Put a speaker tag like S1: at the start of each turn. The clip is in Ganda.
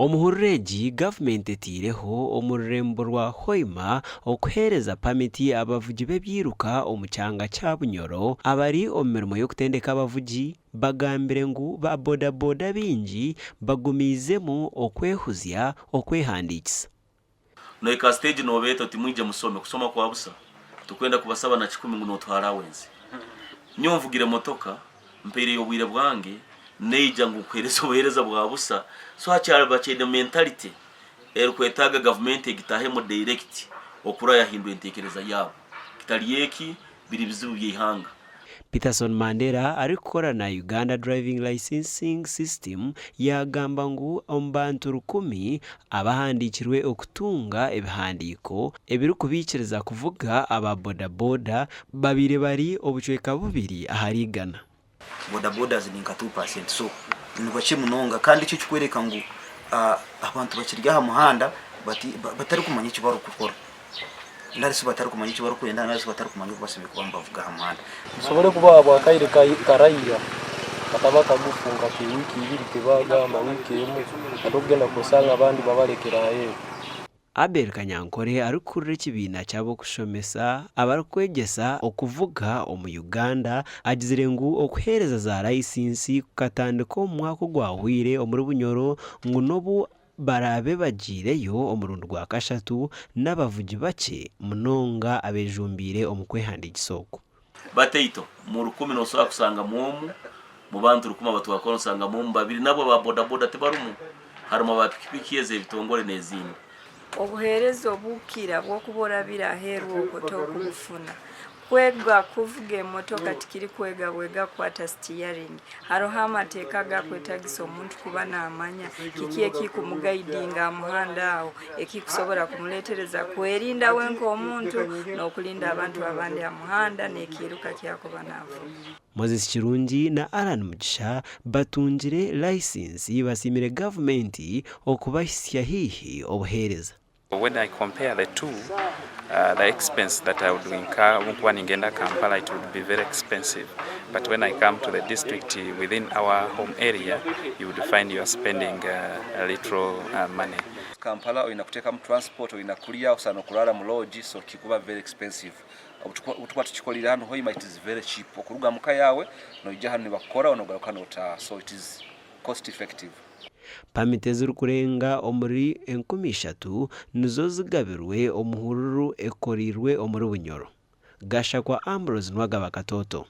S1: Omuhurreegi gavumenti etiireho omururembo rwa Hoima okuheereza pamiti abavugi b'ebyiruka omu kyanga kya Bunyoro abari omu mirimo y'okutendeka abavugi bagambire ngu ba bodaboda bingi bagumiizemu okwehuzya okwehandiikisa.
S2: Noika stage nobeeta timwije musome kusoma kwa busa tukwenda kubasaba na 10 ngo notwara wenzi nyomvugire motoka mpere yobwire bwange neija ngo kwereza obuhereza bwa busa so hacyari bakede mentality kwetaga government egitahe mu direct okura yahinduye intekereza yabo kitaliyeki biri bizibu byihanga.
S1: Peterson Mandera ari gukora na Uganda Driving Licensing System yagamba ngu ombantu 10 abahandikirwe okutunga ebihandiko ebiri kubikiriza kuvuga aba bodaboda babiri bari obucweka bubiri aharigana.
S3: Bodaboda zininka 2% so nibake munonga kandi cyo kikwereka ngo abantu bakirya ha muhanda batari kumanya icyo bari gukora ndari batari kumanya icyo bari kwenda ndari batari kumanya kubasebe kubamba bavuga ha muhanda
S4: sobole kuba abakaire karayira batabaka gufunga ku wiki ibiri kibagamba wiki emu atogenda kusanga abandi babalekera he.
S1: Abel Kanyankore arukurira ekibiina kyabo kushomesa abarikwegesa okuvuga omu Uganda agizire ngu okuheereza za licensi kukatandika omu mwaka ogwahwire omuri Bunyoro ngu nobu barabe bagireyo omurundi gwa kashatu n'abavugi bake munonga abejumbire omu kwehandikisa oku.
S2: Bateito mu 10 nosobola kusanga mu bantu 10 batwakora nsanga mu babiri nabo ba bodaboda tebarumu harimo abapikipiki eze bitongore nezindi.
S5: Obuherezo bukira bw'okubora biraheru okutokufuna kwega kuvuga emotoka tikiri kwega bwega kwata steering haroho amateeka gakwetagisa omuntu kuba n'amanya kiki ekikumugaidinga muhanda awo ekikusobora kumuletereza kwerinda wenko omuntu n'okulinda abantu abandi ha muhanda n'ekiruka kyakuba navo.
S1: Moses Kirungi na Alan Mugisha batungire license basimire government okubahisya hihi obuheereza.
S6: When I compare the two, the expense that I would incur when ingenda Kampala, it would be very expensive. But when I come to the district within our home area, you would find you are spending a little money.
S7: Kampala inakuteka transport inakulia usano kulala mu lodge so kikuba very expensive. Utukwa tuchikolira hano Hoima it is very cheap. Okuruga muka yawe no ijja hano bakora onogaruka nota so it is cost effective.
S1: Pamite z'urukurenga omuri 13 nizo zigabirwe omuhururu ekorirwe omuri Bunyoro. Gasha kwa Ambrose Nwagaba Katoto.